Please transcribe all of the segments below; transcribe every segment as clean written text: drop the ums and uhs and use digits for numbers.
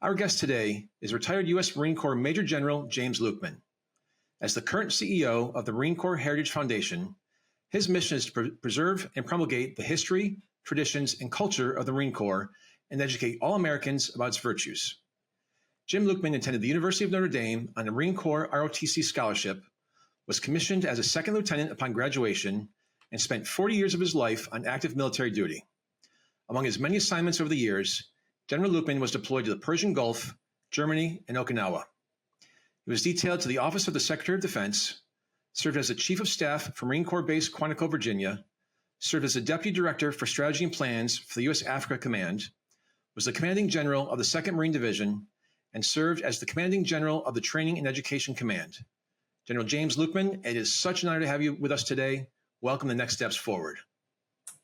Our guest today is retired U.S. Marine Corps Major General James Lukeman. As the current CEO of the Marine Corps Heritage Foundation, his mission is to preserve and promulgate the history, traditions, and culture of the Marine Corps and educate all Americans about its virtues. Jim Lukeman attended the University of Notre Dame on a Marine Corps ROTC scholarship, was commissioned as a second lieutenant upon graduation, and spent 40 years of his life on active military duty. Among his many assignments over the years, General Lukeman was deployed to the Persian Gulf, Germany, and Okinawa. He was detailed to the Office of the Secretary of Defense, served as the Chief of Staff for Marine Corps Base Quantico, Virginia, served as the Deputy Director for Strategy and Plans for the U.S. Africa Command, was the Commanding General of the 2nd Marine Division, and served as the Commanding General of the Training and Education Command. General James Lukeman, it is such an honor to have you with us today. Welcome to Next Steps Forward.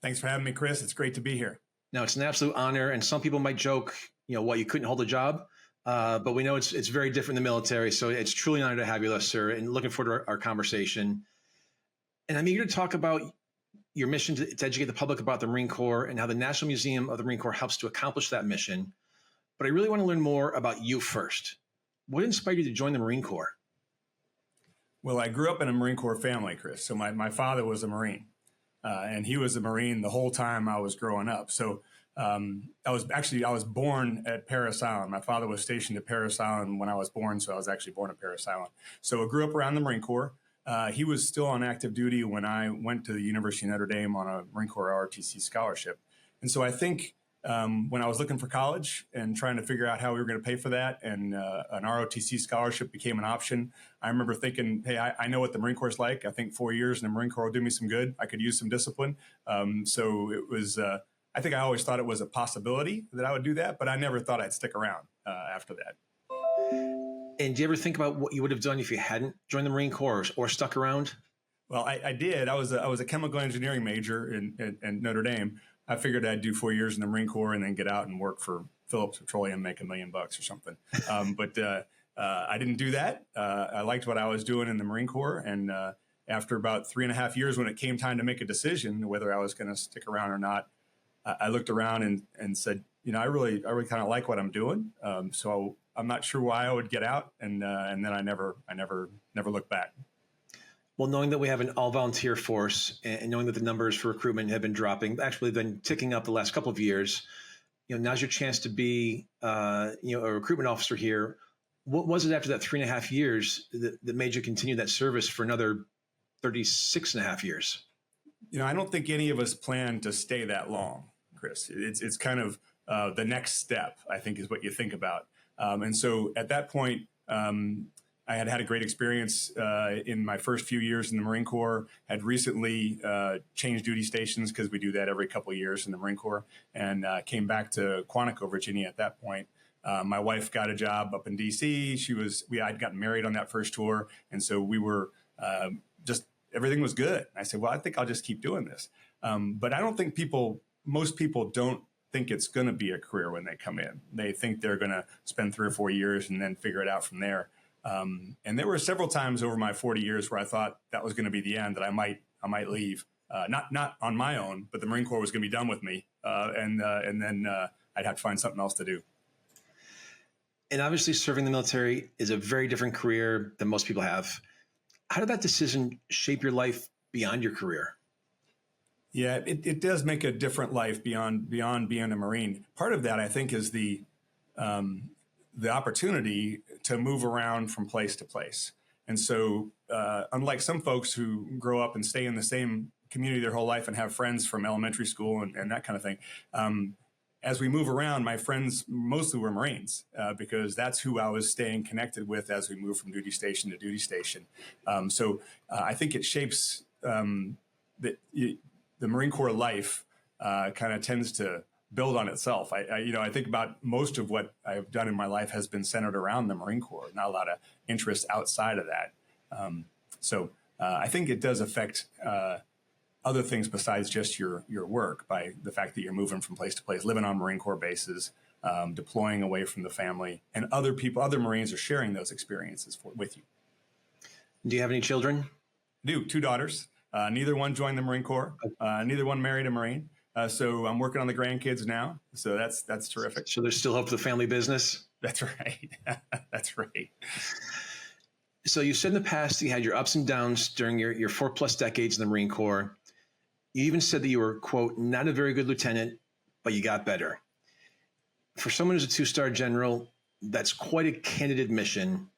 Thanks for having me, Chris. It's great to be here. Now, it's an absolute honor, and some people might joke, you couldn't hold a job, but we know it's very different in the military, so it's truly an honor to have you with us, sir, and looking forward to our conversation. And I'm eager to talk about your mission to educate the public about the Marine Corps and how the National Museum of the Marine Corps helps to accomplish that mission. But I really want to learn more about you first. What inspired you to join the Marine Corps? Well, I grew up in a Marine Corps family, Chris. So my father was a Marine. And he was a Marine the whole time I was growing up. So I was born at Parris Island. My father was stationed at Parris Island when I was born, so I was actually born at Parris Island. So I grew up around the Marine Corps. He was still on active duty when I went to the University of Notre Dame on a Marine Corps ROTC scholarship. And so I think when I was looking for college and trying to figure out how we were going to pay for that, and an ROTC scholarship became an option, I remember thinking, hey, I know what the Marine Corps is like. I think 4 years in the Marine Corps will do me some good. I could use some discipline. So it was, I think I always thought it was a possibility that I would do that, but I never thought I'd stick around after that. And do you ever think about what you would have done if you hadn't joined the Marine Corps or stuck around? Well, I did. I was a chemical engineering major in Notre Dame. I figured I'd do 4 years in the Marine Corps and then get out and work for Phillips Petroleum, make $1 million or something. But I didn't do that. I liked what I was doing in the Marine Corps. And after about 3.5 years, when it came time to make a decision whether I was going to stick around or not, I looked around and said, I really kind of like what I'm doing. So I'm not sure why I would get out. And then I never looked back. Well, knowing that we have an all-volunteer force and knowing that the numbers for recruitment have been dropping, actually been ticking up the last couple of years, now's your chance to be, a recruitment officer here. What was it after that 3.5 years that made you continue that service for another 36.5 years? I don't think any of us plan to stay that long, Chris. It's kind of the next step, I think, is what you think about. And so at that point, I had a great experience in my first few years in the Marine Corps, had recently changed duty stations because we do that every couple of years in the Marine Corps, and came back to Quantico, Virginia at that point. My wife got a job up in D.C. I'd gotten married on that first tour, and so we were everything was good. I said, well, I think I'll just keep doing this. But I don't think most people don't think it's going to be a career when they come in. They think they're going to spend 3 or 4 years and then figure it out from there. And there were several times over my 40 years where I thought that was going to be the end, that I might leave, not on my own, but the Marine Corps was going to be done with me. And then I'd have to find something else to do. And obviously serving the military is a very different career than most people have. How did that decision shape your life beyond your career? Yeah, it does make a different life beyond being a Marine. Part of that, I think, is the opportunity to move around from place to place. And so unlike some folks who grow up and stay in the same community their whole life and have friends from elementary school and that kind of thing, as we move around, my friends mostly were Marines because that's who I was staying connected with as we moved from duty station to duty station. So I think it shapes the Marine Corps life kind of tends to build on itself. I think about most of what I've done in my life has been centered around the Marine Corps, not a lot of interest outside of that. So I think it does affect other things besides just your work by the fact that you're moving from place to place, living on Marine Corps bases, deploying away from the family, and other Marines are sharing those experiences with you. Do you have any children? I do, 2 daughters. Neither one joined the Marine Corps. Neither one married a Marine. So I'm working on the grandkids now. So that's terrific. So there's still hope for the family business? That's right. That's right. So you said in the past you had your ups and downs during your 4+ decades in the Marine Corps. You even said that you were, quote, not a very good lieutenant, but you got better. For someone who's a 2-star general, that's quite a candid admission.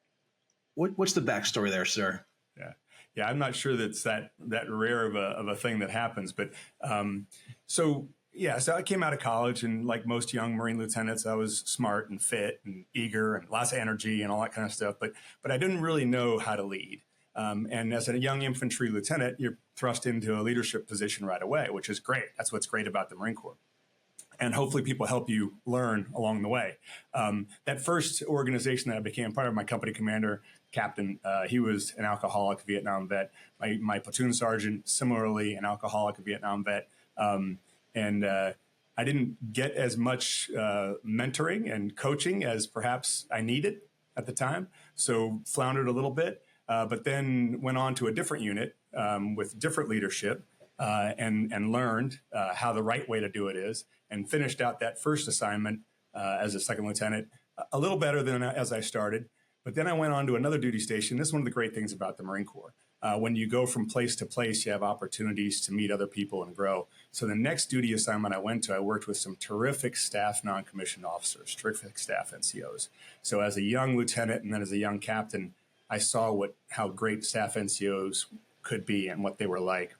What's the backstory there, sir? Yeah, I'm not sure that's that rare of a thing that happens, but so I came out of college, and like most young Marine lieutenants, I was smart and fit and eager and lots of energy and all that kind of stuff, but I didn't really know how to lead. And as a young infantry lieutenant, you're thrust into a leadership position right away, which is great. That's what's great about the Marine Corps. And hopefully people help you learn along the way. That first organization that I became part of, my company commander, captain, he was an alcoholic Vietnam vet. My platoon sergeant, similarly, an alcoholic Vietnam vet. And I didn't get as much mentoring and coaching as perhaps I needed at the time. So floundered a little bit, but then went on to a different unit with different leadership and learned how the right way to do it is, and finished out that first assignment as a second lieutenant a little better than as I started. But then I went on to another duty station. This is one of the great things about the Marine Corps. When you go from place to place, you have opportunities to meet other people and grow. So the next duty assignment I went to, I worked with some terrific staff non-commissioned officers, terrific staff NCOs. So as a young lieutenant and then as a young captain, I saw how great staff NCOs could be and what they were like.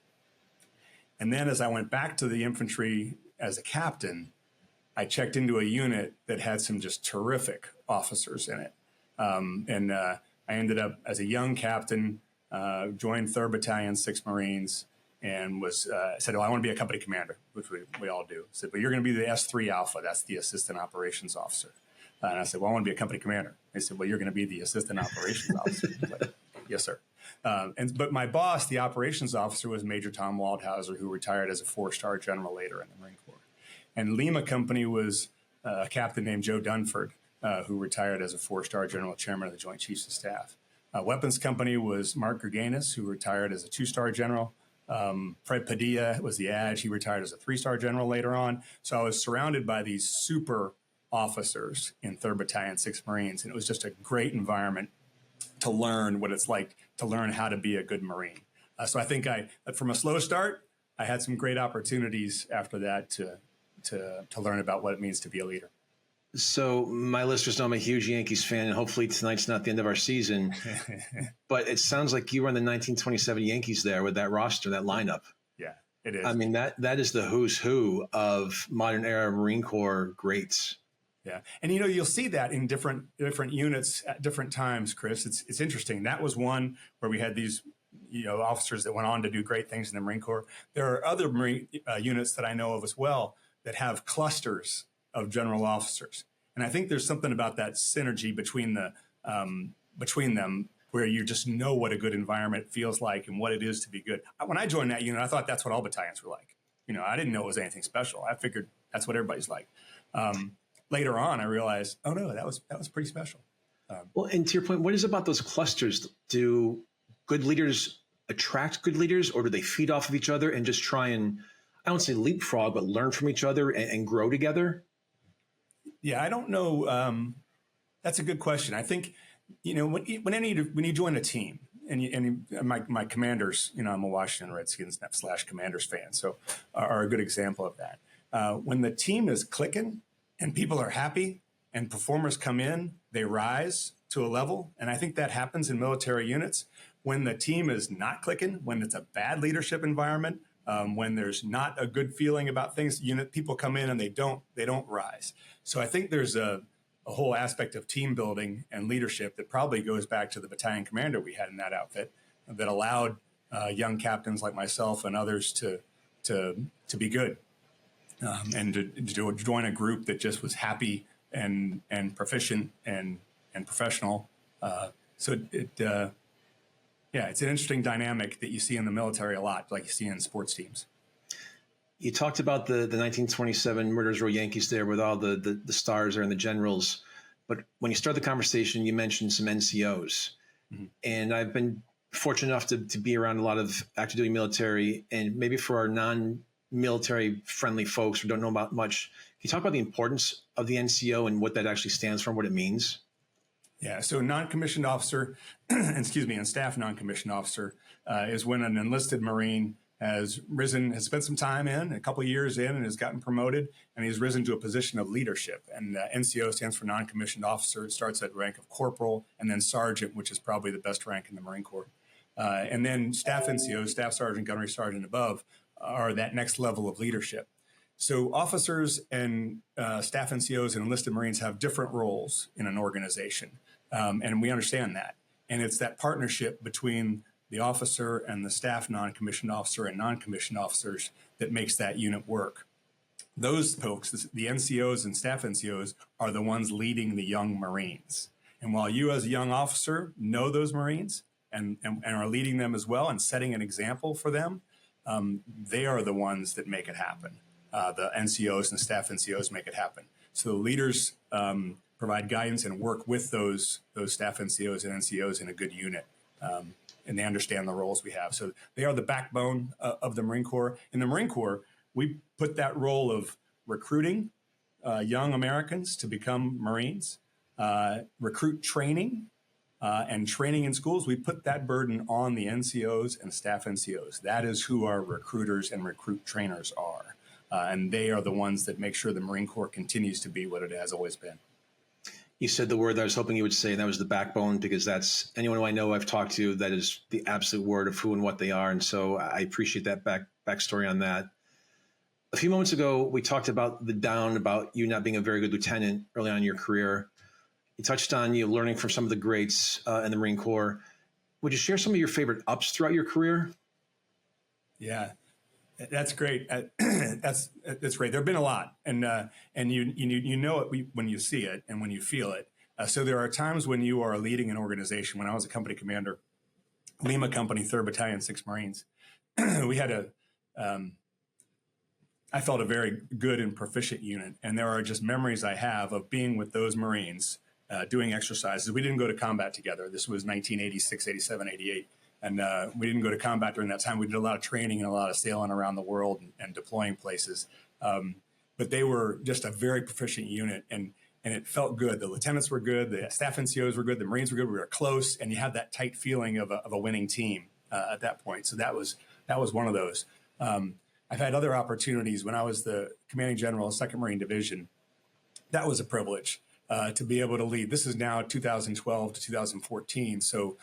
And then as I went back to the infantry as a captain, I checked into a unit that had some just terrific officers in it. I ended up as a young captain, joined 3rd Battalion, 6th Marines, and said, I want to be a company commander, which we all do. I said, but you're going to be the S3 Alpha. That's the assistant operations officer. And I said, well, I want to be a company commander. They said, well, you're going to be the assistant operations officer. I was like, yes, sir. But my boss, the operations officer, was Major Tom Waldhauser, who retired as a 4-star general later in the Marine Corps. And Lima Company was a captain named Joe Dunford, who retired as a 4-star general, chairman of the Joint Chiefs of Staff. Weapons Company was Mark Gerganis, who retired as a 2-star general. Fred Padilla was the ADG. He retired as a 3-star general later on. So I was surrounded by these super officers in 3rd Battalion, 6th Marines. And it was just a great environment to learn what it's like to learn how to be a good Marine. So I think from a slow start, I had some great opportunities after that to learn about what it means to be a leader. So my listeners know I'm a huge Yankees fan, and hopefully tonight's not the end of our season. But it sounds like you were on the 1927 Yankees there with that roster, that lineup. Yeah, it is. I mean, that is the who's who of modern era Marine Corps greats. Yeah, and you'll see that in different units at different times, Chris. It's interesting. That was one where we had these officers that went on to do great things in the Marine Corps. There are other Marine units that I know of as well that have clusters of general officers, and I think there's something about that synergy between them where you just know what a good environment feels like and what it is to be good. When I joined that unit, I thought that's what all battalions were like. I didn't know it was anything special. I figured that's what everybody's like. Later on, I realized, oh no, that was pretty special. Well, and to your point, what is it about those clusters? Do good leaders attract good leaders, or do they feed off of each other and just try and, I don't say leapfrog, but learn from each other and grow together? Yeah, I don't know. That's a good question. I think, when you join a team, and my commanders, I'm a Washington Redskins / Commanders fan, so are a good example of that. When the team is clicking and people are happy and performers come in, they rise to a level. And I think that happens in military units. When the team is not clicking, when it's a bad leadership environment, when there's not a good feeling about things, people come in and they don't rise. So I think there's a whole aspect of team building and leadership that probably goes back to the battalion commander we had in that outfit that allowed young captains like myself and others to be good. And to join a group that just was happy and proficient and professional. So it's an interesting dynamic that you see in the military a lot, like you see in sports teams. You talked about the 1927 Murderers Row Yankees there with all the stars there and the generals. But when you start the conversation, you mentioned some NCOs. Mm-hmm. And I've been fortunate enough to be around a lot of active duty military, and maybe for our military friendly folks or don't know about much, can you talk about the importance of the NCO and what that actually stands for and what it means? Yeah, so non-commissioned officer, excuse me, and staff non-commissioned officer is when an enlisted Marine has spent some time a couple of years in, and has gotten promoted, and he's risen to a position of leadership. And NCO stands for non-commissioned officer. It starts at rank of corporal and then sergeant, which is probably the best rank in the Marine Corps. And then staff NCOs, staff sergeant, gunnery sergeant above, are that next level of leadership. So officers and staff NCOs and enlisted Marines have different roles in an organization. And we understand that. And it's that partnership between the officer and the staff non-commissioned officer and non-commissioned officers that makes that unit work. Those folks, the NCOs and staff NCOs, are the ones leading the young Marines. And while you as a young officer know those Marines and are leading them as well and setting an example for them, they are the ones that make it happen. The NCOs and staff NCOs make it happen. So the leaders provide guidance and work with those staff NCOs and NCOs in a good unit. And they understand the roles we have. So they are the backbone of the Marine Corps. In the Marine Corps, we put that role of recruiting young Americans to become Marines, recruit training, and training in schools. We put that burden on the NCOs and staff NCOs. That is who our recruiters and recruit trainers are. And they are the ones that make sure the Marine Corps continues to be what it has always been. You said the word that I was hoping you would say, and that was the backbone, because that's anyone who I know I've talked to, that is the absolute word of who and what they are. And so I appreciate that backstory on that. A few moments ago, we talked about about you not being a very good lieutenant early on in your career. You touched on you learning from some of the greats in the Marine Corps. Would you share some of your favorite ups throughout your career? Yeah. That's great. That's great. There've been a lot, and you know it when you see it and when you feel it. So there are times when you are leading an organization. When I was a company commander, Lima Company, 3rd Battalion, 6th Marines, we had I felt a very good and proficient unit, and there are just memories I have of being with those Marines doing exercises. We didn't go to combat together. This was 1986, 87, 88. And we didn't go to combat during that time. We did a lot of training and a lot of sailing around the world and deploying places. But they were just a very proficient unit, and it felt good. The lieutenants were good. The staff NCOs were good. The Marines were good. We were close, and you had that tight feeling of a winning team at that point. So that was one of those. I've had other opportunities when I was the commanding general of 2nd Marine Division. That was a privilege. To be able to lead. This is now 2012 to 2014. So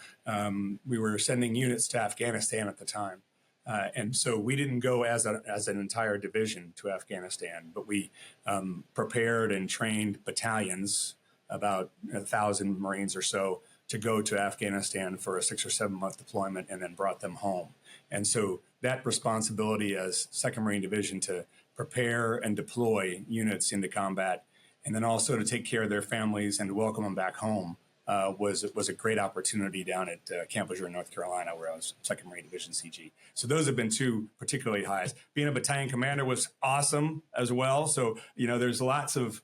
we were sending units to Afghanistan at the time. And so we didn't go as an entire division to Afghanistan, but we prepared and trained battalions, about 1,000 Marines or so, to go to Afghanistan for a 6 or 7 month deployment and then brought them home. And so that responsibility as 2nd Marine Division to prepare and deploy units into combat, and then also to take care of their families and to welcome them back home was a great opportunity down at Camp Lejeune, North Carolina, where I was 2nd Marine Division CG. So those have been two particularly highs. Being a battalion commander was awesome as well. So, there's lots of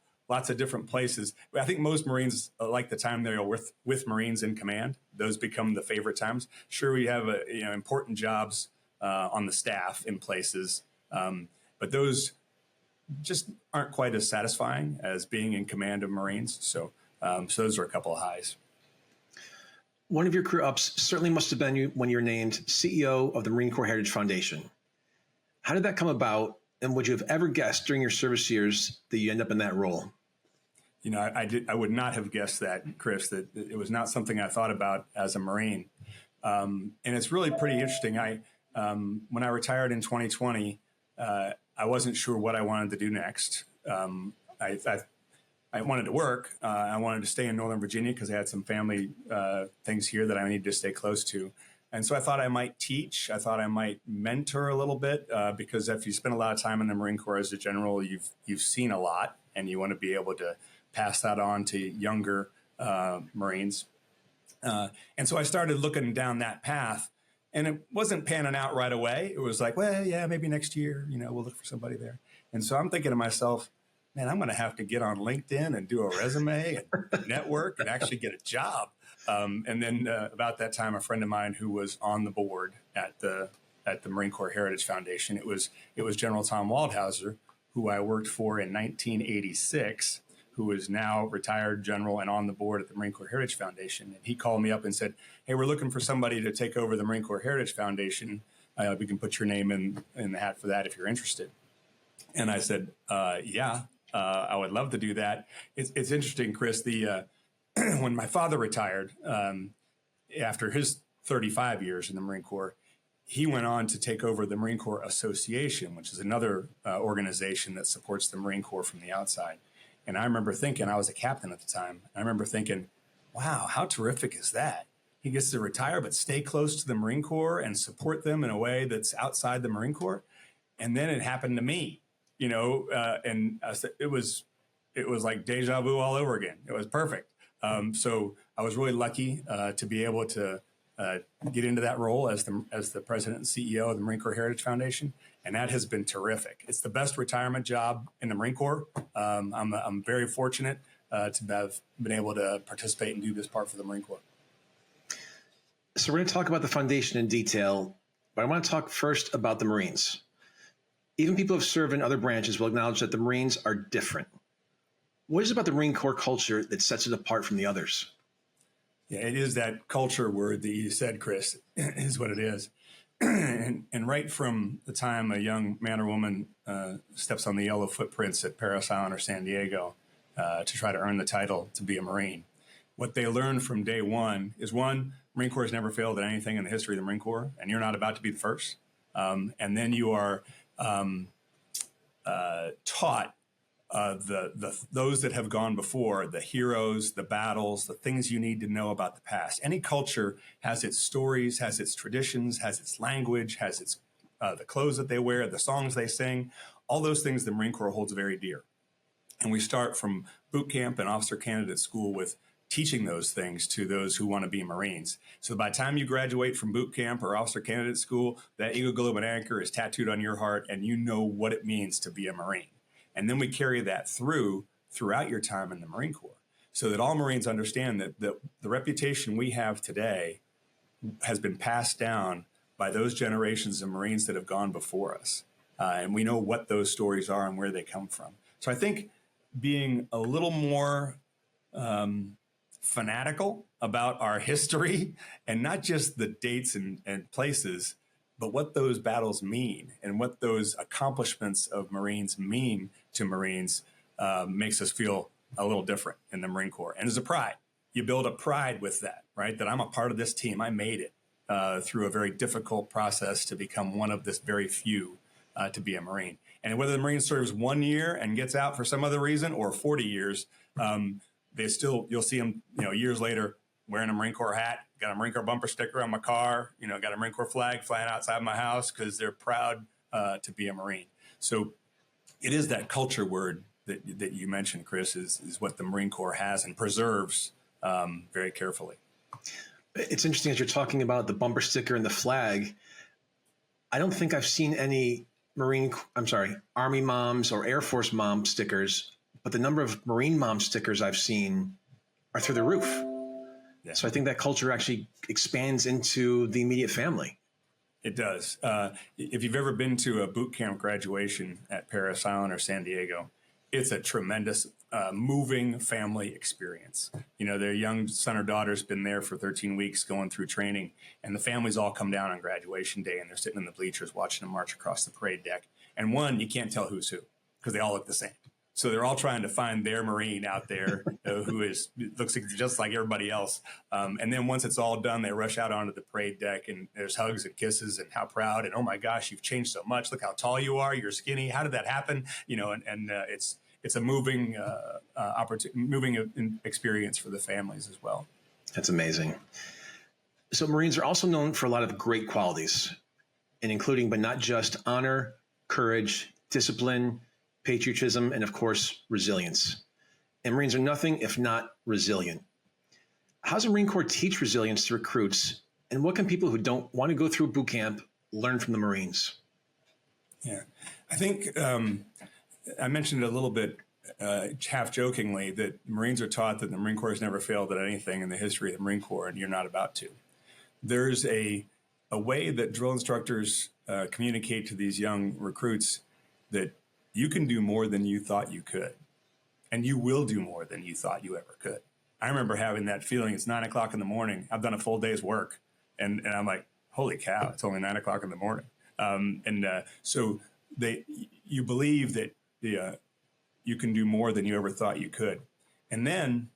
different places. I think most Marines like the time they're with Marines in command. Those become the favorite times. Sure, we have important jobs on the staff in places, but those just aren't quite as satisfying as being in command of Marines. So those are a couple of highs. One of your career ups certainly must have been when you were named CEO of the Marine Corps Heritage Foundation. How did that come about? And would you have ever guessed during your service years that you end up in that role? I would not have guessed that, Chris, that it was not something I thought about as a Marine. And it's really pretty interesting. When I retired in 2020, I wasn't sure what I wanted to do next. I wanted to work. I wanted to stay in Northern Virginia because I had some family things here that I needed to stay close to. And so I thought I might teach. I thought I might mentor a little bit because if you spend a lot of time in the Marine Corps as a general, you've seen a lot, and you want to be able to pass that on to younger Marines. And so I started looking down that path. And it wasn't panning out right away. It was like, well, yeah, maybe next year, we'll look for somebody there. And so I'm thinking to myself, man, I'm going to have to get on LinkedIn and do a resume and network and actually get a job. And then about that time, a friend of mine who was on the board at the at the Marine Corps Heritage Foundation. It was General Tom Waldhauser, who I worked for in 1986, who is now retired general and on the board at the Marine Corps Heritage Foundation. And he called me up and said, "Hey, we're looking for somebody to take over the Marine Corps Heritage Foundation. We can put your name in the hat for that if you're interested." And I said, "Yeah, I would love to do that." It's interesting, Chris. When my father retired after his 35 years in the Marine Corps, he went on to take over the Marine Corps Association, which is another organization that supports the Marine Corps from the outside. And I remember thinking, I was a captain at the time, I remember thinking, wow, how terrific is that? He gets to retire, but stay close to the Marine Corps and support them in a way that's outside the Marine Corps. And then it happened to me, and it was like deja vu all over again. It was perfect. So I was really lucky to be able to get into that role as the president and CEO of the Marine Corps Heritage Foundation, and that has been terrific. It's the best retirement job in the Marine Corps. I'm very fortunate to have been able to participate and do this part for the Marine Corps. So we're going to talk about the foundation in detail, but I want to talk first about the Marines. Even people who have served in other branches will acknowledge that the Marines are different. What is it about the Marine Corps culture that sets it apart from the others? Yeah, it is that culture word that you said, Chris, is what it is. And right from the time a young man or woman steps on the yellow footprints at Paris Island or San Diego to try to earn the title to be a Marine, what they learn from day one is, one, Marine Corps has never failed at anything in the history of the Marine Corps, and you're not about to be the first. And then you are taught those that have gone before, the heroes, the battles, the things you need to know about the past. Any culture has its stories, has its traditions, has its language, has its the clothes that they wear, the songs they sing, all those things the Marine Corps holds very dear. And we start from boot camp and officer candidate school with teaching those things to those who want to be Marines. So by the time you graduate from boot camp or officer candidate school, that Eagle Globe and Anchor is tattooed on your heart, and you know what it means to be a Marine. And then we carry that throughout your time in the Marine Corps, so that all Marines understand that the reputation we have today has been passed down by those generations of Marines that have gone before us. And we know what those stories are and where they come from. So I think being a little more fanatical about our history, and not just the dates and places, but what those battles mean and what those accomplishments of Marines mean to Marines makes us feel a little different in the Marine Corps. And there's a pride. You build a pride with that, right? That I'm a part of this team. I made it through a very difficult process to become one of this very few to be a Marine. And whether the Marine serves 1 year and gets out for some other reason, or 40 years, you'll see them, years later, wearing a Marine Corps hat, got a Marine Corps bumper sticker on my car, got a Marine Corps flag flying outside my house because they're proud to be a Marine. So it is that culture word that you mentioned, Chris, is what the Marine Corps has and preserves very carefully. It's interesting as you're talking about the bumper sticker and the flag. I don't think I've seen any Army moms or Air Force mom stickers, but the number of Marine mom stickers I've seen are through the roof. Yeah. So I think that culture actually expands into the immediate family. It does. If you've ever been to a boot camp graduation at Paris Island or San Diego, it's a tremendous moving family experience. Their young son or daughter's been there for 13 weeks going through training, and the families all come down on graduation day, and they're sitting in the bleachers watching them march across the parade deck. And you can't tell who's who because they all look the same. So they're all trying to find their Marine out there who looks just like everybody else. And then once it's all done, they rush out onto the parade deck, and there's hugs and kisses and how proud, and oh my gosh, you've changed so much. Look how tall you are. You're skinny. How did that happen? It's a moving experience for the families as well. That's amazing. So Marines are also known for a lot of great qualities, and including, but not just, honor, courage, discipline, patriotism, and of course, resilience. And Marines are nothing if not resilient. How does the Marine Corps teach resilience to recruits? And what can people who don't want to go through boot camp learn from the Marines? Yeah, I think I mentioned it a little bit half jokingly that Marines are taught that the Marine Corps has never failed at anything in the history of the Marine Corps, and you're not about to. There's a way that drill instructors communicate to these young recruits that you can do more than you thought you could, and you will do more than you thought you ever could. I remember having that feeling. It's 9 o'clock in the morning. I've done a full day's work, and I'm like, holy cow, it's only 9 o'clock in the morning. So you believe that you can do more than you ever thought you could. And then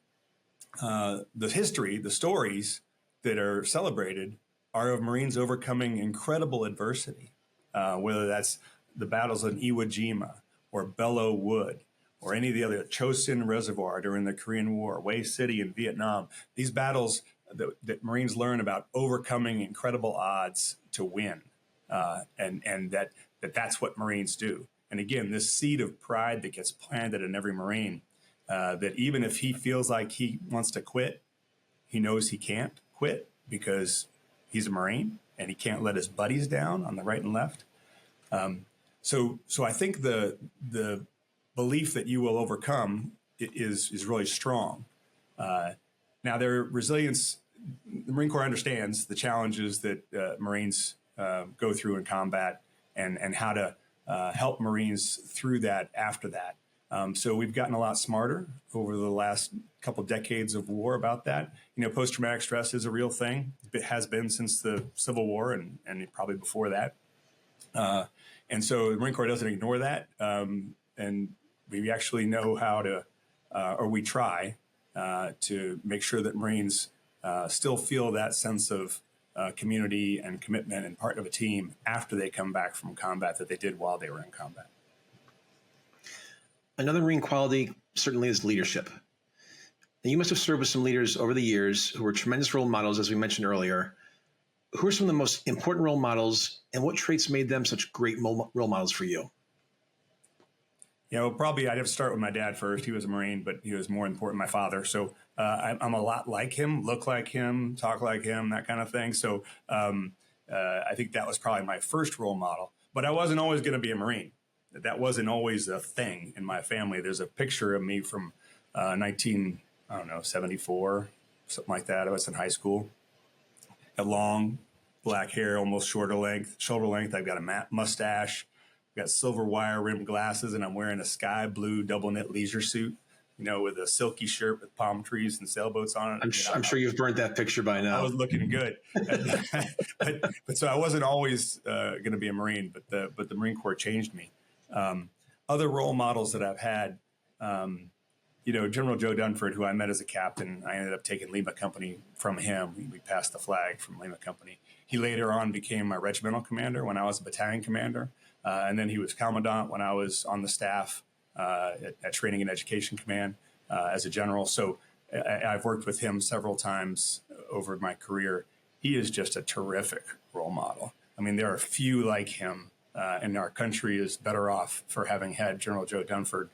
the stories that are celebrated are of Marines overcoming incredible adversity, whether that's the battles in Iwo Jima or Belleau Wood or any of the other, Chosin Reservoir during the Korean War, Hue City in Vietnam. These battles that Marines learn about overcoming incredible odds to win, and that's what Marines do. And again, this seed of pride that gets planted in every Marine, that even if he feels like he wants to quit, he knows he can't quit because he's a Marine and he can't let his buddies down on the right and left. So I think the belief that you will overcome is really strong. Now, their resilience, the Marine Corps understands the challenges that Marines go through in combat and how to help Marines through that after that. So we've gotten a lot smarter over the last couple of decades of war about that. Post-traumatic stress is a real thing. It has been since the Civil War and probably before that. And so the Marine Corps doesn't ignore that. And we actually know how to, or we try to make sure that Marines still feel that sense of community and commitment and part of a team after they come back from combat that they did while they were in combat. Another Marine quality certainly is leadership. Now, you must have served with some leaders over the years who were tremendous role models, as we mentioned earlier. Who are some of the most important role models, and what traits made them such great role models for you? Probably I'd have to start with my dad first. He was a Marine, but he was more important than my father. So I'm a lot like him, look like him, talk like him, that kind of thing. So I think that was probably my first role model. But I wasn't always going to be a Marine. That wasn't always a thing in my family. There's a picture of me from 74, something like that. I was in high school. Got long black hair, almost shoulder length. I've got a mustache. I've got silver wire rimmed glasses, and I'm wearing a sky blue double knit leisure suit, with a silky shirt with palm trees and sailboats on it. I'm sure you've burnt that picture by now. I was looking good, but so I wasn't always going to be a Marine, but the Marine Corps changed me. Other role models that I've had, General Joe Dunford, who I met as a captain, I ended up taking Lima Company from him. We passed the flag from Lima Company. He later on became my regimental commander when I was a battalion commander. And then he was commandant when I was on the staff at Training and Education Command as a general. So I've worked with him several times over my career. He is just a terrific role model. I mean, there are few like him, and our country is better off for having had General Joe Dunford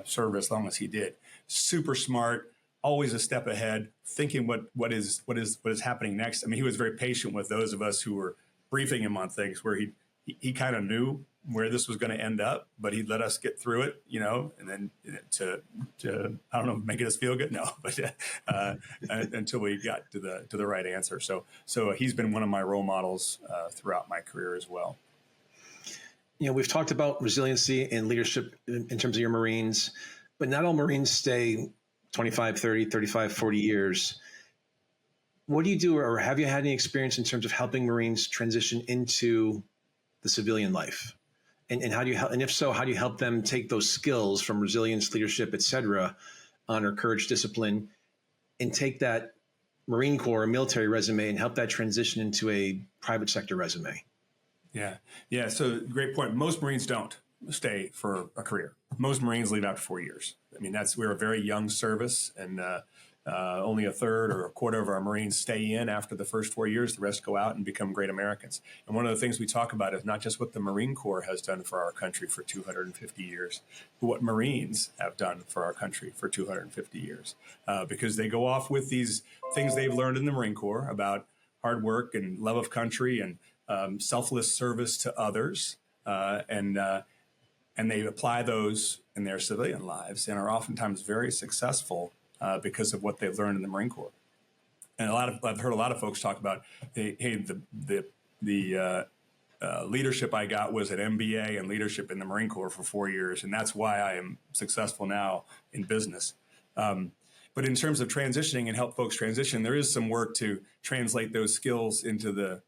serve as long as he did. Super smart, always a step ahead, thinking what is happening next. I mean, he was very patient with those of us who were briefing him on things where he kind of knew where this was going to end up, but he'd let us get through it, and then to I don't know, making us feel good. No, but until we got to the right answer. So he's been one of my role models throughout my career as well. We've talked about resiliency and leadership in terms of your Marines, but not all Marines stay 25, 30, 35, 40 years. What do you do, or have you had any experience in terms of helping Marines transition into the civilian life? And how do you help, and if so, how do you help them take those skills from resilience, leadership, et cetera, honor, courage, discipline, and take that Marine Corps military resume and help that transition into a private sector resume? Yeah. So great point. Most Marines don't stay for a career. Most Marines leave after 4 years. I mean, we're a very young service, and only a third or a quarter of our Marines stay in after the first 4 years. The rest go out and become great Americans. And one of the things we talk about is not just what the Marine Corps has done for our country for 250 years, but what Marines have done for our country for 250 years. Because they go off with these things they've learned in the Marine Corps about hard work and love of country and selfless service to others, and they apply those in their civilian lives and are oftentimes very successful because of what they've learned in the Marine Corps. And I've heard a lot of folks talk about, the leadership I got was an MBA in leadership in the Marine Corps for 4 years, and that's why I am successful now in business. But in terms of transitioning and help folks transition, there is some work to translate those skills into the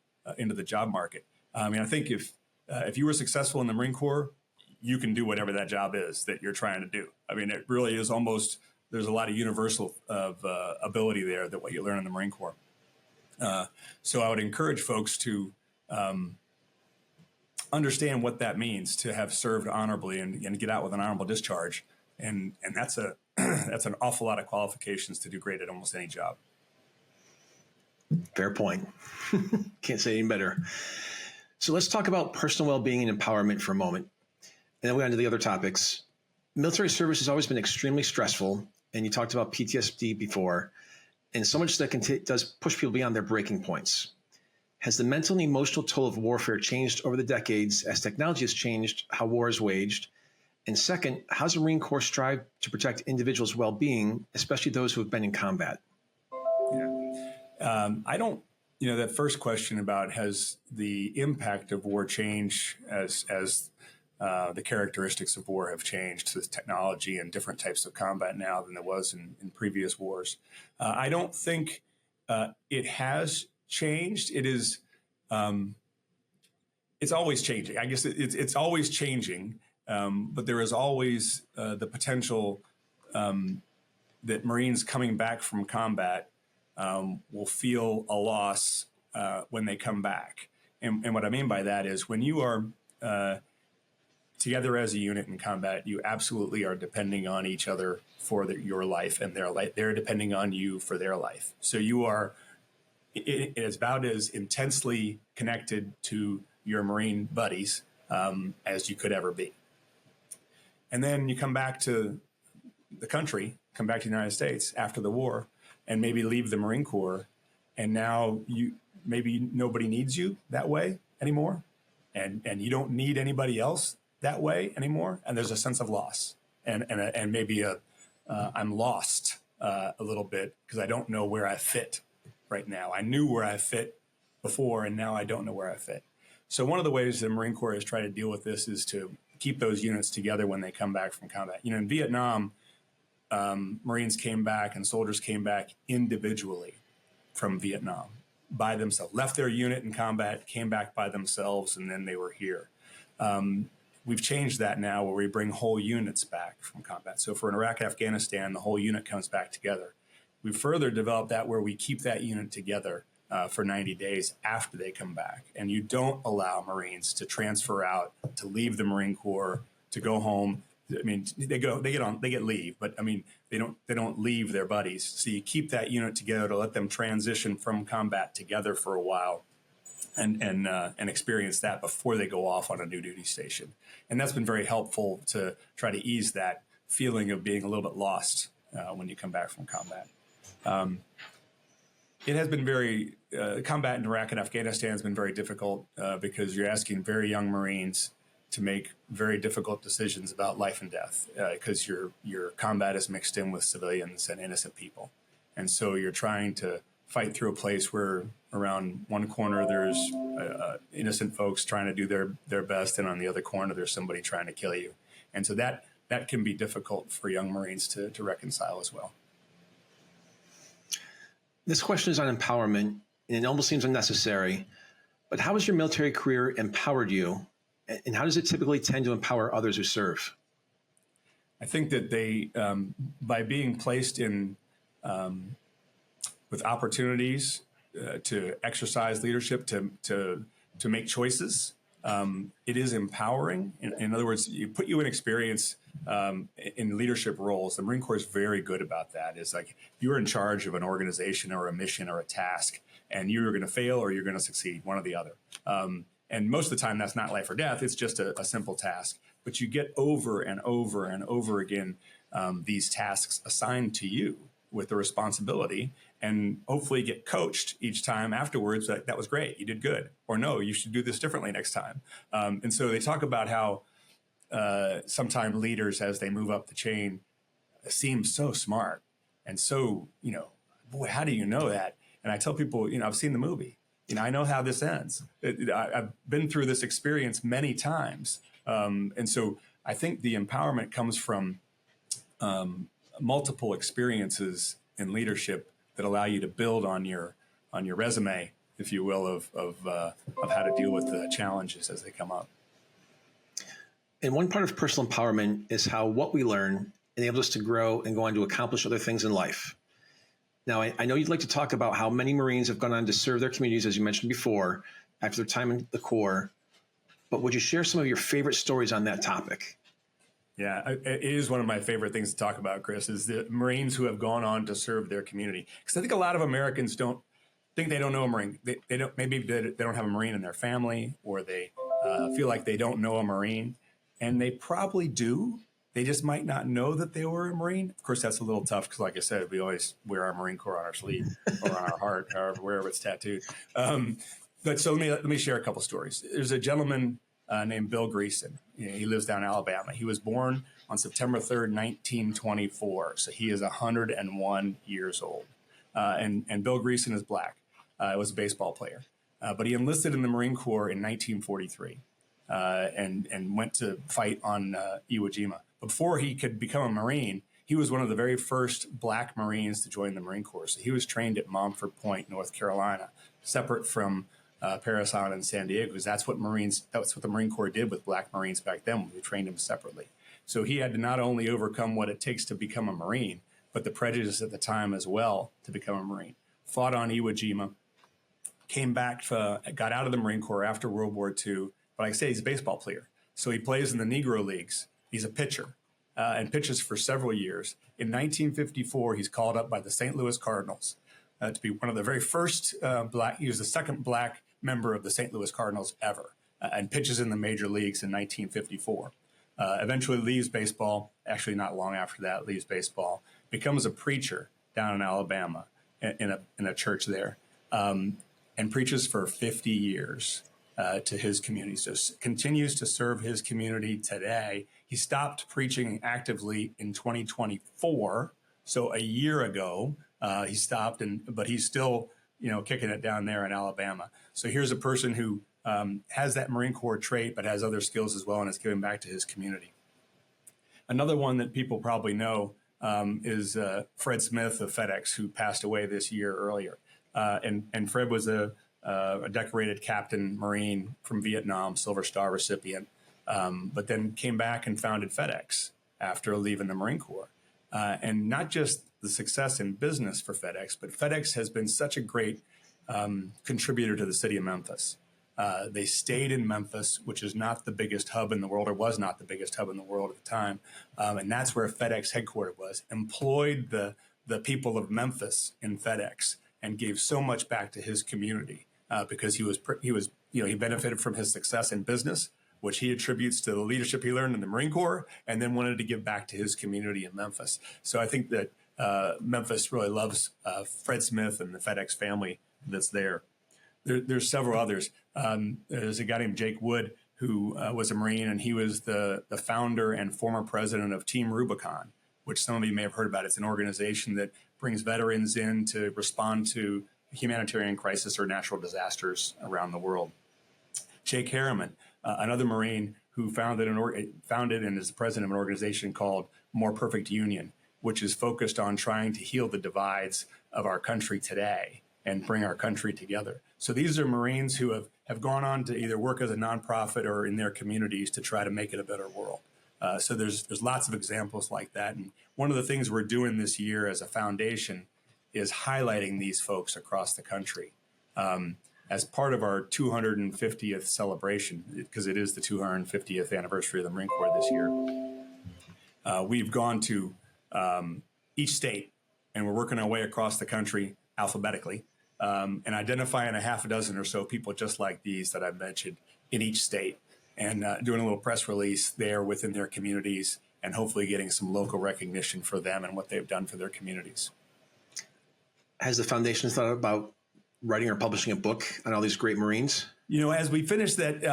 job market. I mean, I think if you were successful in the Marine Corps, you can do whatever that job is that you're trying to do. I mean, it really is almost, there's a lot of universal ability there that what you learn in the Marine Corps. So I would encourage folks to understand what that means to have served honorably and get out with an honorable discharge. And that's that's an awful lot of qualifications to do great at almost any job. Fair point. Can't say any better. So let's talk about personal well-being and empowerment for a moment. And then we'll go on to the other topics. Military service has always been extremely stressful. And you talked about PTSD before. And so much that does push people beyond their breaking points. Has the mental and emotional toll of warfare changed over the decades as technology has changed how war is waged? And second, how does the Marine Corps strive to protect individuals' well-being, especially those who have been in combat? Yeah. I don't, that first question about has the impact of war changed as the characteristics of war have changed with technology and different types of combat now than there was in previous wars. I don't think it has changed. It is, it's always changing. I guess it's always changing, but there is always the potential that Marines coming back from combat will feel a loss when they come back. And what I mean by that is when you are together as a unit in combat, you absolutely are depending on each other for your life and their life. They're depending on you for their life. So you are, it is about as intensely connected to your Marine buddies as you could ever be. And then you come back to the country, come back to the United States after the war, and maybe leave the Marine Corps, and now maybe nobody needs you that way anymore, and you don't need anybody else that way anymore, and there's a sense of loss, and maybe I'm lost a little bit because I don't know where I fit right now. I knew where I fit before, and now I don't know where I fit. So one of the ways the Marine Corps has tried to deal with this is to keep those units together when they come back from combat. In Vietnam, Marines came back and soldiers came back individually from Vietnam by themselves, left their unit in combat, came back by themselves, and then they were here. We've changed that now where we bring whole units back from combat. So for Iraq and Afghanistan, the whole unit comes back together. We've further developed that where we keep that unit together for 90 days after they come back. And you don't allow Marines to transfer out, to leave the Marine Corps, to go home. I mean, they get leave, but I mean, they don't leave their buddies. So you keep that unit together to let them transition from combat together for a while and experience that before they go off on a new duty station. And that's been very helpful to try to ease that feeling of being a little bit lost when you come back from combat. It has been combat in Iraq and Afghanistan has been very difficult because you're asking very young Marines to make very difficult decisions about life and death because your combat is mixed in with civilians and innocent people. And so you're trying to fight through a place where around one corner there's innocent folks trying to do their best, and on the other corner there's somebody trying to kill you. And so that can be difficult for young Marines to reconcile as well. This question is on empowerment, and it almost seems unnecessary, but how has your military career empowered you, and how does it typically tend to empower others who serve? I think that they, by being placed in with opportunities to exercise leadership, to make choices, it is empowering. In other words, you put you in experience in leadership roles. The Marine Corps is very good about that. It's like you're in charge of an organization or a mission or a task, and you're going to fail or you're going to succeed, one or the other. And most of the time, that's not life or death. It's just a simple task. But you get over and over and over again these tasks assigned to you with the responsibility, and hopefully get coached each time afterwards. That was great. You did good. Or no, you should do this differently next time. And so they talk about how sometimes leaders, as they move up the chain, seem so smart and so, boy, how do you know that? And I tell people, I've seen the movie. I know how this ends. I've been through this experience many times. And so I think the empowerment comes from multiple experiences in leadership that allow you to build on your resume, if you will, of how to deal with the challenges as they come up. And one part of personal empowerment is how what we learn enables us to grow and go on to accomplish other things in life. Now, I know you'd like to talk about how many Marines have gone on to serve their communities, as you mentioned before, after their time in the Corps. But would you share some of your favorite stories on that topic? Yeah, it is one of my favorite things to talk about, Chris, is the Marines who have gone on to serve their community. Because I think a lot of Americans don't know a Marine. They don't, maybe they don't have a Marine in their family, or they feel like they don't know a Marine. And they probably do. They just might not know that they were a Marine. Of course, that's a little tough because, like I said, we always wear our Marine Corps on our sleeve or on our heart, however, wherever it's tattooed. But so let me share a couple stories. There's a gentleman named Bill Greason. He lives down in Alabama. He was born on September 3rd, 1924. So he is 101 years old. And Bill Greason is black. Was a baseball player. But he enlisted in the Marine Corps in 1943 and went to fight on Iwo Jima. Before he could become a Marine, he was one of the very first black Marines to join the Marine Corps. So he was trained at Montford Point, North Carolina, separate from Paris Island and San Diego, because that's what the Marine Corps did with black Marines back then. We trained them separately. So he had to not only overcome what it takes to become a Marine, but the prejudice at the time as well to become a Marine. Fought on Iwo Jima, came back, got out of the Marine Corps after World War II. But like I say, he's a baseball player. So he plays in the Negro Leagues. He's a pitcher and pitches for several years. In 1954, he's called up by the St. Louis Cardinals to be one of the very first black. He was the second black member of the St. Louis Cardinals ever, and pitches in the major leagues in 1954. Eventually leaves baseball. Actually, not long after that, leaves baseball. Becomes a preacher down in Alabama in a church there, and preaches for 50 years. To his community. So continues to serve his community today. He stopped preaching actively in 2024. So a year ago, he stopped, but he's still, kicking it down there in Alabama. So here's a person who has that Marine Corps trait, but has other skills as well, and is giving back to his community. Another one that people probably know is Fred Smith of FedEx, who passed away this year earlier. And Fred was a decorated Captain Marine from Vietnam, Silver Star recipient, but then came back and founded FedEx after leaving the Marine Corps. And not just the success in business for FedEx, but FedEx has been such a great contributor to the city of Memphis. They stayed in Memphis, which is not the biggest hub in the world, or was not the biggest hub in the world at the time. And that's where FedEx headquartered was, employed the people of Memphis in FedEx, and gave so much back to his community. Because he benefited from his success in business, which he attributes to the leadership he learned in the Marine Corps, and then wanted to give back to his community in Memphis. So I think that Memphis really loves Fred Smith and the FedEx family that's there. There's several others. There's a guy named Jake Wood who was a Marine, and he was the founder and former president of Team Rubicon, which some of you may have heard about. It's an organization that brings veterans in to respond to humanitarian crisis or natural disasters around the world. Jake Harriman, another Marine who founded and is the president of an organization called More Perfect Union, which is focused on trying to heal the divides of our country today and bring our country together. So these are Marines who have gone on to either work as a nonprofit or in their communities to try to make it a better world. So there's lots of examples like that. And one of the things we're doing this year as a foundation is highlighting these folks across the country as part of our 250th celebration, because it is the 250th anniversary of the Marine Corps this year. We've gone to each state, and we're working our way across the country alphabetically and identifying a half a dozen or so people just like these that I've mentioned in each state, and doing a little press release there within their communities, and hopefully getting some local recognition for them and what they've done for their communities. Has the foundation thought about writing or publishing a book on all these great Marines? As we finish that,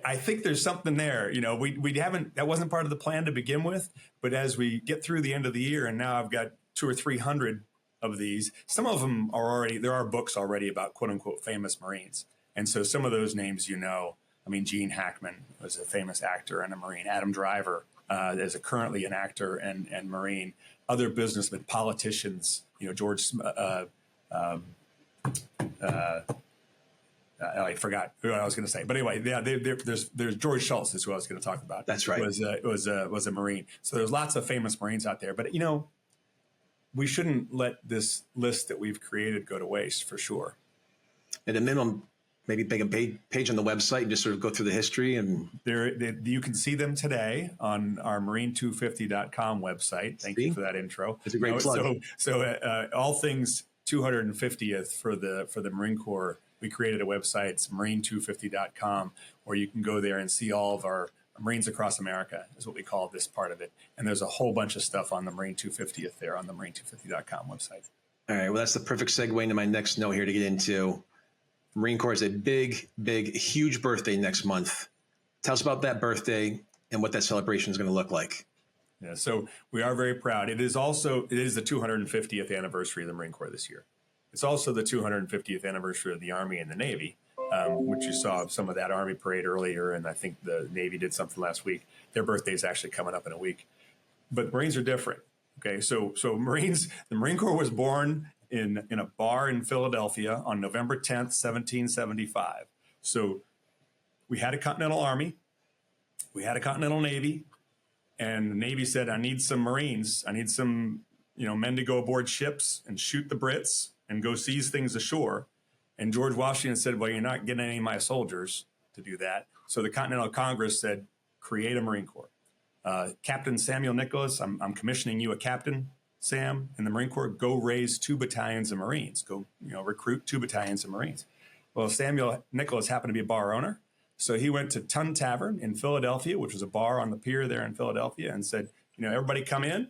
I think there's something there. We haven't, that wasn't part of the plan to begin with, but as we get through the end of the year, and now I've got 200 or 300 of these. Some of them are already, there are books already about quote unquote famous Marines. And so some of those names, I mean, Gene Hackman was a famous actor and a Marine. Adam Driver is currently an actor and Marine. Other businessmen, politicians, George, I forgot who I was going to say, but anyway, yeah, there's George Schultz is who I was going to talk about. That's right. Was a Marine. So there's lots of famous Marines out there, but we shouldn't let this list that we've created go to waste for sure. At a minimum, maybe make a page on the website and just sort of go through the history. And you can see them today on our marine250.com website. Thank you for that intro. It's a great plug. So all things 250th for the Marine Corps. We created a website, it's marine250.com, where you can go there and see all of our Marines across America, is what we call this part of it. And there's a whole bunch of stuff on the Marine 250th there on the marine250.com website. All right. Well, that's the perfect segue into my next note here to get into. Marine Corps is a big, huge birthday next month. Tell us about that birthday and what that celebration is going to look like. Yeah, so we are very proud. It is the 250th anniversary of the Marine Corps this year. It's also the 250th anniversary of the Army and the Navy, which you saw some of that Army parade earlier, and I think the Navy did something last week. Their birthday is actually coming up in a week. But Marines are different. Okay, so the Marine Corps was born in a bar in Philadelphia on November 10th, 1775. So we had a Continental Army, we had a Continental Navy, and the Navy said, I need some Marines. I need some men to go aboard ships and shoot the Brits and go seize things ashore. And George Washington said, well, you're not getting any of my soldiers to do that. So the Continental Congress said, create a Marine Corps. Captain Samuel Nicholas, I'm commissioning you a captain, Sam, in the Marine Corps. Go raise 2 battalions of Marines. Go, recruit 2 battalions of Marines. Well, Samuel Nicholas happened to be a bar owner. So he went to Tun Tavern in Philadelphia, which was a bar on the pier there in Philadelphia, and said, everybody come in,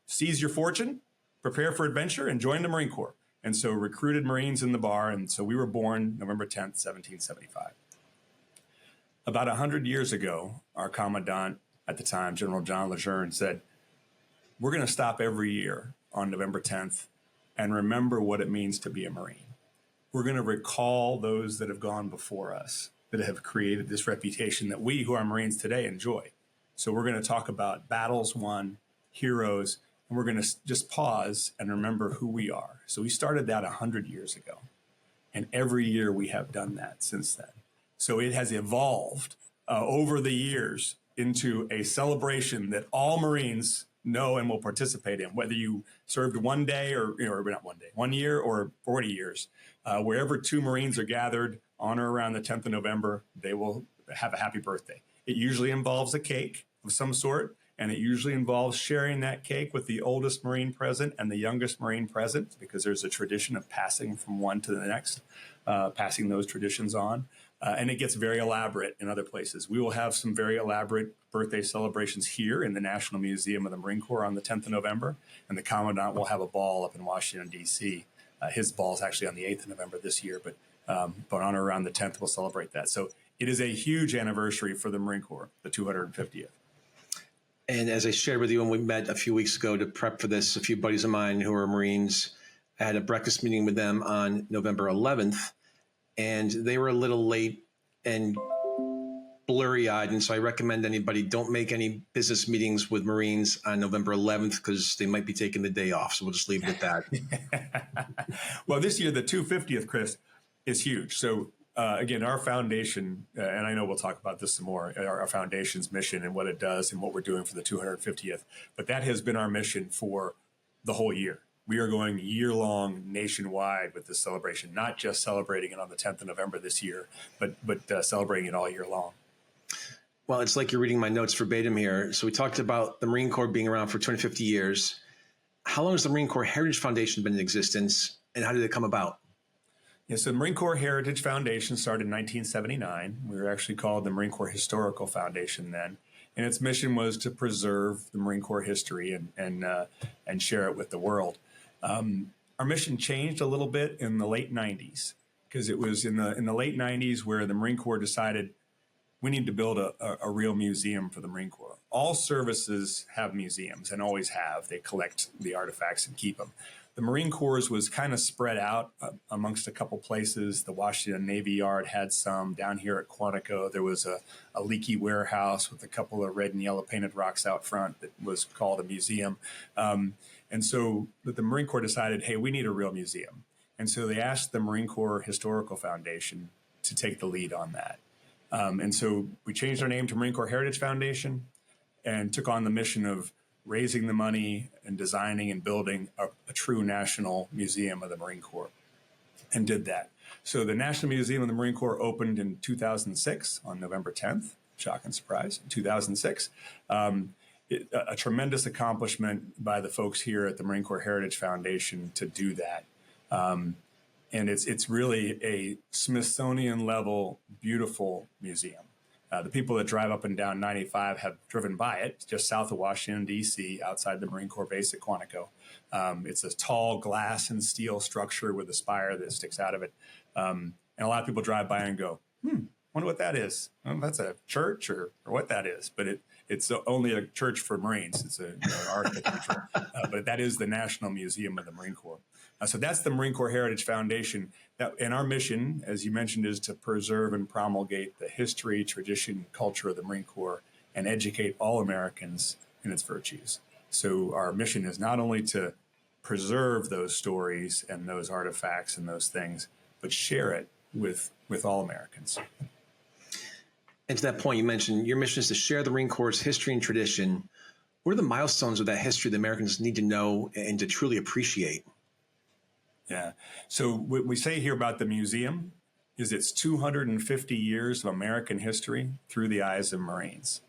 seize your fortune, prepare for adventure, and join the Marine Corps. And so recruited Marines in the bar. And so we were born November 10th, 1775. About 100 years ago, our commandant at the time, General John Lejeune, said, we're going to stop every year on November 10th and remember what it means to be a Marine. We're going to recall those that have gone before us, that have created this reputation that we who are Marines today enjoy. So we're going to talk about battles won, heroes, and we're going to just pause and remember who we are. So we started that 100 years ago. And every year we have done that since then. So it has evolved over the years into a celebration that all Marines know and will participate in, whether you served one day or not one day, 1 year or 40 years. Wherever 2 Marines are gathered on or around the 10th of November, they will have a happy birthday. It usually involves a cake of some sort. And it usually involves sharing that cake with the oldest Marine present and the youngest Marine present, because there's a tradition of passing from one to the next, passing those traditions on. And it gets very elaborate in other places. We will have some very elaborate birthday celebrations here in the National Museum of the Marine Corps on the 10th of November. And the Commandant will have a ball up in Washington, D.C. His ball is actually on the 8th of November this year, but on or around the 10th, we'll celebrate that. So it is a huge anniversary for the Marine Corps, the 250th. And as I shared with you when we met a few weeks ago to prep for this, a few buddies of mine who are Marines, I had a breakfast meeting with them on November 11th, and they were a little late and blurry-eyed. And so I recommend anybody don't make any business meetings with Marines on November 11th because they might be taking the day off. So we'll just leave it at that. Well, this year, the 250th, Chris, is huge. So again, our foundation, and I know we'll talk about this some more, our foundation's mission and what it does and what we're doing for the 250th, but that has been our mission for the whole year. We are going year-long nationwide with this celebration, not just celebrating it on the 10th of November this year, but celebrating it all year long. Well, it's like you're reading my notes verbatim here. So we talked about the Marine Corps being around for 250 years. How long has the Marine Corps Heritage Foundation been in existence, and how did it come about? Yeah, so the Marine Corps Heritage Foundation started in 1979. We were actually called the Marine Corps Historical Foundation then. And its mission was to preserve the Marine Corps history and share it with the world. Our mission changed a little bit in the late 90s, because it was in the late 90s where the Marine Corps decided we need to build a real museum for the Marine Corps. All services have museums and always have. They collect the artifacts and keep them. the Marine Corps was kind of spread out amongst a couple places. The Washington Navy Yard had some. Down here at Quantico, there was a leaky warehouse with a couple of red and yellow painted rocks out front that was called a museum. And so the Marine Corps decided, hey, we need a real museum. And so they asked the Marine Corps Historical Foundation to take the lead on that. And so we changed our name to Marine Corps Heritage Foundation and took on the mission of raising the money and designing and building a true national museum of the Marine Corps, and did that. So the National Museum of the Marine Corps opened in 2006 on November 10th, shock and surprise, 2006. A tremendous accomplishment by the folks here at the Marine Corps Heritage Foundation to do that. And it's really a Smithsonian level, beautiful museum. The people that drive up and down 95 have driven by it, just south of Washington, D.C., outside the Marine Corps base at Quantico. It's a tall glass and steel structure with a spire that sticks out of it. And a lot of people drive by and go, wonder what that is. Well, that's a church or what that is. But it's only a church for Marines. It's an art cathedral. But that is the National Museum of the Marine Corps. So that's the Marine Corps Heritage Foundation. And our mission, as you mentioned, is to preserve and promulgate the history, tradition, culture of the Marine Corps and educate all Americans in its virtues. So our mission is not only to preserve those stories and those artifacts and those things, but share it with all Americans. And to that point, you mentioned your mission is to share the Marine Corps' history and tradition. What are the milestones of that history that Americans need to know and to truly appreciate? Yeah. So what we say here about the museum is it's 250 years of American history through the eyes of Marines,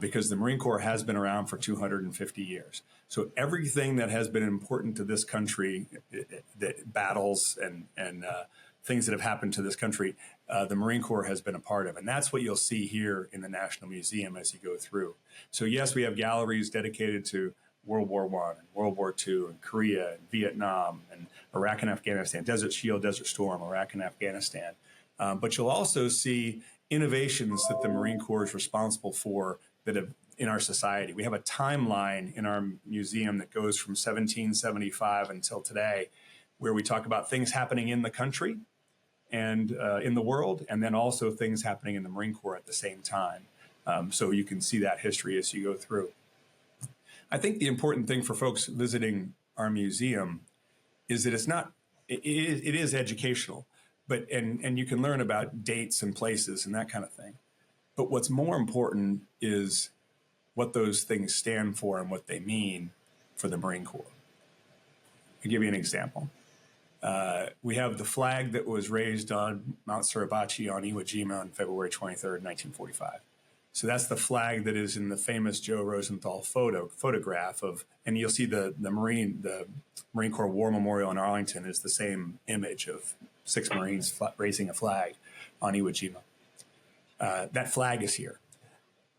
because the Marine Corps has been around for 250 years. So everything that has been important to this country, that battles and things that have happened to this country, the Marine Corps has been a part of. And that's what you'll see here in the National Museum as you go through. So yes, we have galleries dedicated to World War I and World War II and Korea and Vietnam and Iraq and Afghanistan, Desert Shield, Desert Storm, Iraq and Afghanistan. But you'll also see innovations that the Marine Corps is responsible for that have in our society. We have a timeline in our museum that goes from 1775 until today, where we talk about things happening in the country and in the world, and then also things happening in the Marine Corps at the same time. So you can see that history as you go through. I think the important thing for folks visiting our museum is that it is educational, and you can learn about dates and places and that kind of thing. But what's more important is what those things stand for and what they mean for the Marine Corps. I'll give you an example. We have the flag that was raised on Mount Suribachi on Iwo Jima on February 23rd, 1945. So that's the flag that is in the famous Joe Rosenthal photograph of, and you'll see the Marine Corps War Memorial in Arlington is the same image of 6 Marines raising a flag on Iwo Jima. That flag is here.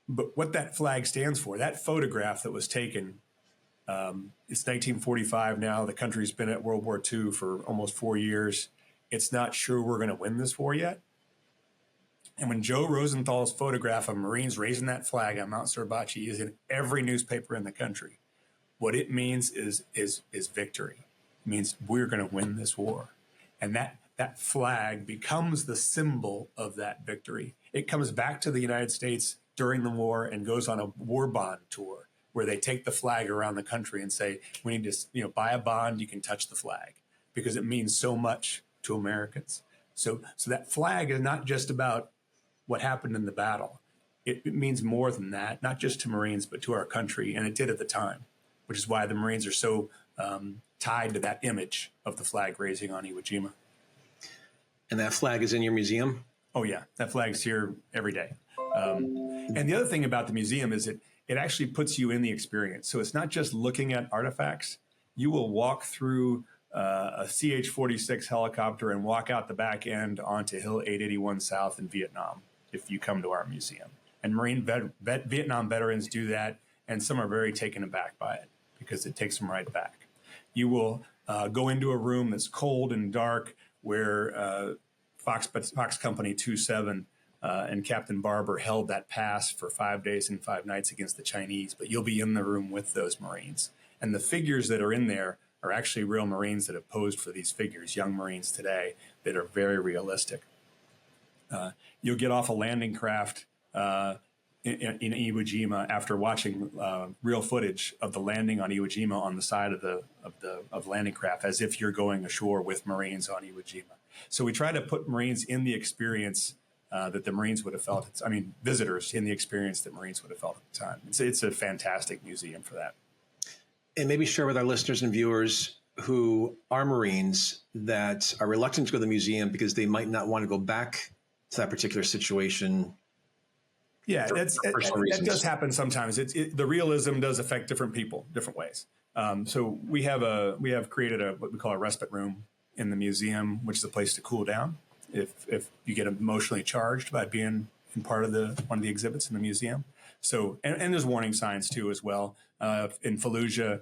But what that flag stands for, that photograph that was taken, it's 1945 now. The country's been at World War II for almost 4 years. It's not sure we're going to win this war yet. And when Joe Rosenthal's photograph of Marines raising that flag on Mount Suribachi is in every newspaper in the country, what it means is victory. It means we're going to win this war. And that flag becomes the symbol of that victory. It comes back to the United States during the war and goes on a war bond tour where they take the flag around the country and say, we need to buy a bond, you can touch the flag, because it means so much to Americans. So that flag is not just about what happened in the battle. It means more than that, not just to Marines, but to our country. And it did at the time, which is why the Marines are so tied to that image of the flag raising on Iwo Jima. And that flag is in your museum? Oh, yeah. That flag's here every day. And the other thing about the museum is it actually puts you in the experience. So it's not just looking at artifacts. You will walk through a CH-46 helicopter and walk out the back end onto Hill 881 South in Vietnam if you come to our museum. And Vietnam veterans do that, and some are very taken aback by it because it takes them right back. You will go into a room that's cold and dark where Fox Company 27 and Captain Barber held that pass for 5 days and 5 nights against the Chinese, but you'll be in the room with those Marines. And the figures that are in there are actually real Marines that have posed for these figures, young Marines today that are very realistic. You'll get off a landing craft in Iwo Jima after watching real footage of the landing on Iwo Jima on the side of the landing craft, as if you're going ashore with Marines on Iwo Jima. So we try to put Marines in the experience that the Marines would have felt. I mean, visitors in the experience that Marines would have felt at the time. It's a fantastic museum for that. And maybe share with our listeners and viewers who are Marines that are reluctant to go to the museum because they might not want to go back to that particular situation. Yeah, that does happen sometimes. The realism does affect different people, different ways. So we have created what we call a respite room in the museum, which is a place to cool down if you get emotionally charged by being in part of one of the exhibits in the museum. So and there's warning signs too as well. In Fallujah,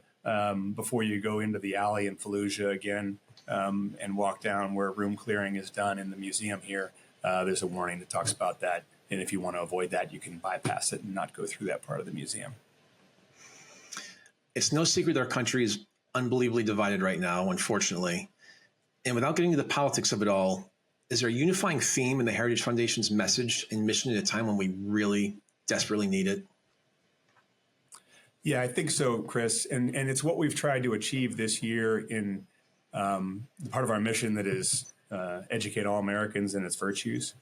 before you go into the alley in Fallujah again and walk down where room clearing is done in the museum here, there's a warning that talks about that. And if you want to avoid that, you can bypass it and not go through that part of the museum. It's no secret that our country is unbelievably divided right now, unfortunately. And without getting into the politics of it all, is there a unifying theme in the Heritage Foundation's message and mission at a time when we really desperately need it? Yeah, I think so, Chris. And it's what we've tried to achieve this year in part of our mission that is educate all Americans in its virtues.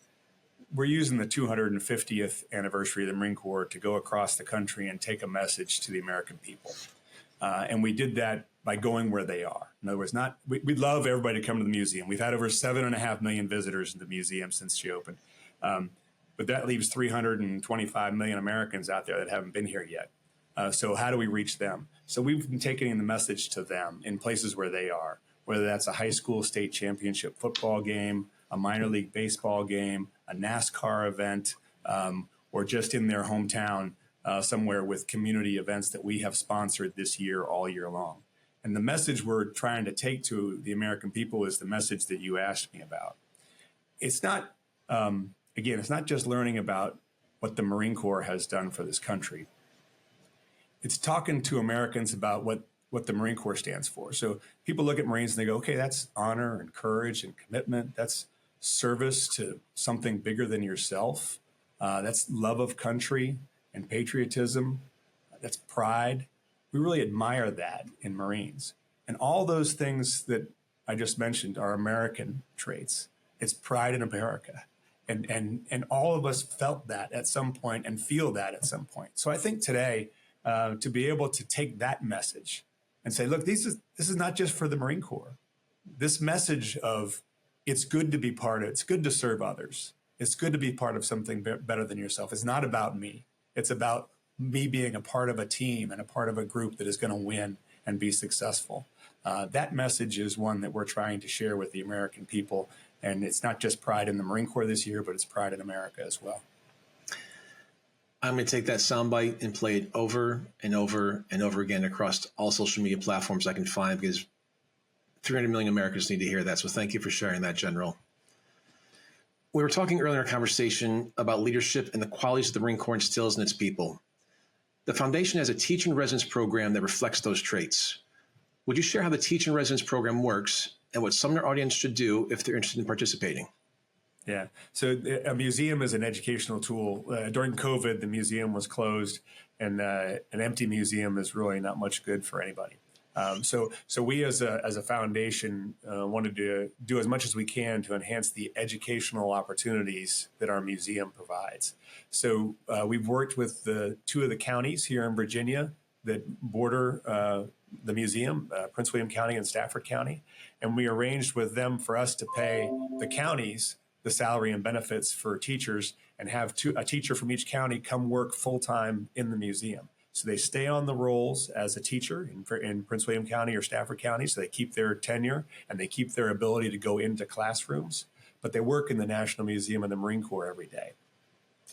We're using the 250th anniversary of the Marine Corps to go across the country and take a message to the American people. And we did that by going where they are. In other words, we'd love everybody to come to the museum. We've had over 7.5 million visitors in the museum since she opened. But that leaves 325 million Americans out there that haven't been here yet. So how do we reach them? So we've been taking the message to them in places where they are, whether that's a high school state championship football game, a minor league baseball game, a NASCAR event, or just in their hometown somewhere with community events that we have sponsored this year all year long. And the message we're trying to take to the American people is the message that you asked me about. It's not, again, it's not just learning about what the Marine Corps has done for this country. It's talking to Americans about what the Marine Corps stands for. So people look at Marines and they go, okay, that's honor and courage and commitment. That's service to something bigger than yourself. That's love of country and patriotism. That's pride. We really admire that in Marines. And all those things that I just mentioned are American traits. It's pride in America. And all of us felt that at some point and feel that at some point. So I think today, to be able to take that message and say, look, this is not just for the Marine Corps. This message of it's good to be part of it. It's good to serve others. It's good to be part of something better than yourself. It's not about me. It's about me being a part of a team and a part of a group that is going to win and be successful. That message is one that we're trying to share with the American people. And it's not just pride in the Marine Corps this year, but it's pride in America as well. I'm going to take that soundbite and play it over and over and over again across all social media platforms I can find, because 300 million Americans need to hear that. So thank you for sharing that, General. We were talking earlier in our conversation about leadership and the qualities that the Marine Corps instills in its people. The Foundation has a teaching residence program that reflects those traits. Would you share how the teaching residence program works and what some of our audience should do if they're interested in participating? Yeah. So a museum is an educational tool. During COVID, the museum was closed, and an empty museum is really not much good for anybody. So we as a foundation wanted to do as much as we can to enhance the educational opportunities that our museum provides. So we've worked with two of the counties here in Virginia that border the museum, Prince William County and Stafford County, and we arranged with them for us to pay the counties the salary and benefits for teachers and have a teacher from each county come work full-time in the museum. So they stay on the rolls as a teacher in Prince William County or Stafford County, so they keep their tenure and they keep their ability to go into classrooms, but they work in the National Museum of the Marine Corps every day.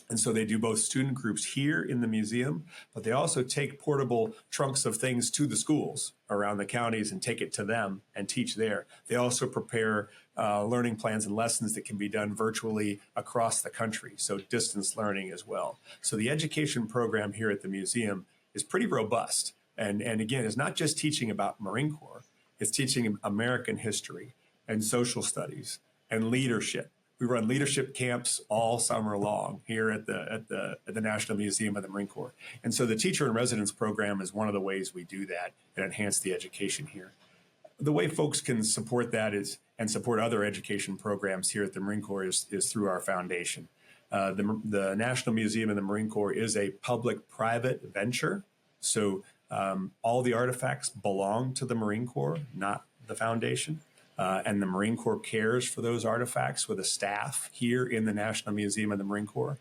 And so they do both student groups here in the museum, but they also take portable trunks of things to the schools around the counties and take it to them and teach there. They also prepare learning plans and lessons that can be done virtually across the country, so distance learning as well. So the education program here at the museum is pretty robust. And again, it's not just teaching about Marine Corps. It's teaching American history and social studies and leadership. We run leadership camps all summer long here at the National Museum of the Marine Corps. And so the Teacher in Residence program is one of the ways we do that and enhance the education here. The way folks can support that is, and support other education programs here at the Marine Corps, is through our foundation. The National Museum of the Marine Corps is a public-private venture. So all the artifacts belong to the Marine Corps, not the foundation. And the Marine Corps cares for those artifacts with a staff here in the National Museum of the Marine Corps.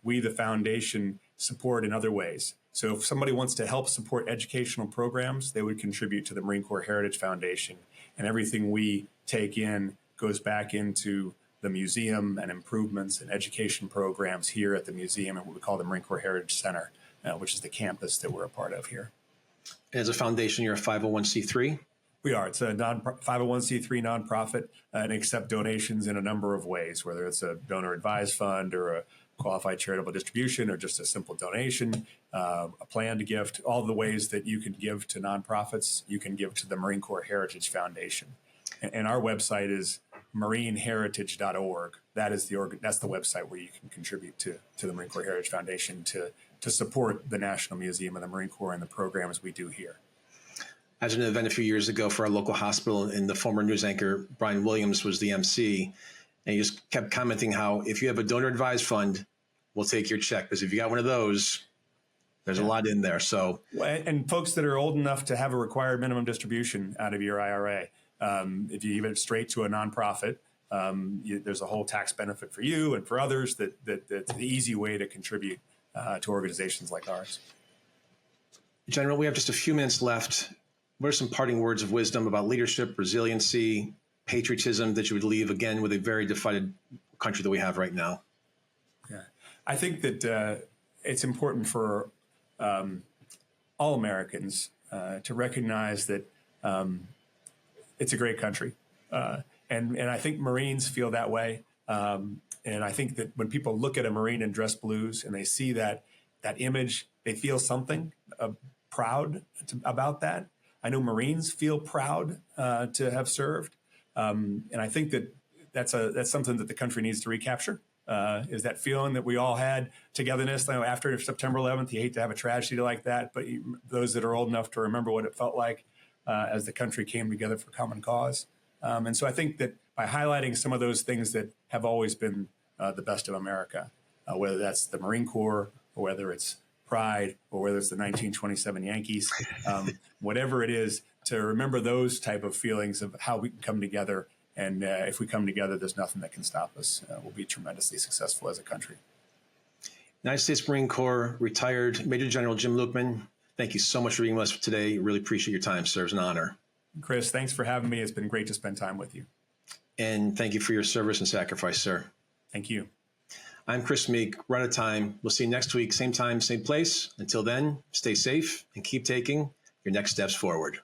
We, the foundation, support in other ways. So if somebody wants to help support educational programs, they would contribute to the Marine Corps Heritage Foundation. And everything we take in goes back into the museum and improvements and education programs here at the museum and what we call the Marine Corps Heritage Center, which is the campus that we're a part of here. As a foundation, you're a 501c3? We are. It's a 501c3 nonprofit and accept donations in a number of ways, whether it's a donor advised fund or a qualified charitable distribution or just a simple donation, a planned gift. All the ways that you can give to nonprofits, you can give to the Marine Corps Heritage Foundation. And our website is marineheritage.org. That's the website where you can contribute to the Marine Corps Heritage Foundation to support the National Museum of the Marine Corps and the programs we do here. I was at an event a few years ago for our local hospital, and the former news anchor, Brian Williams, was the MC. And he just kept commenting how if you have a donor advised fund, we'll take your check. Because if you got one of those, there's a lot in there. So, and folks that are old enough to have a required minimum distribution out of your IRA, if you give it straight to a nonprofit, there's a whole tax benefit for you and for others that's the easy way to contribute to organizations like ours. General, we have just a few minutes left. What are some parting words of wisdom about leadership, resiliency, patriotism that you would leave, again, with a very divided country that we have right now? Yeah, I think that it's important for all Americans to recognize that it's a great country. And I think Marines feel that way. And I think that when people look at a Marine in dress blues and they see that image, they feel something proud about that. I know Marines feel proud to have served. And I think that that's something that the country needs to recapture, is that feeling that we all had togetherness. You know, after September 11th, you hate to have a tragedy like that, but those that are old enough to remember what it felt like as the country came together for common cause. And so I think that by highlighting some of those things that have always been the best of America, whether that's the Marine Corps or whether it's Pride or whether it's the 1927 Yankees, whatever it is, to remember those type of feelings of how we can come together. And if we come together, there's nothing that can stop us. We'll be tremendously successful as a country. United States Marine Corps retired Major General Jim Lukeman, thank you so much for being with us today. Really appreciate your time, sir. It's an honor. Chris, thanks for having me. It's been great to spend time with you. And thank you for your service and sacrifice, sir. Thank you. I'm Chris Meek. We're out of time. We'll see you next week, same time, same place. Until then, stay safe and keep taking your next steps forward.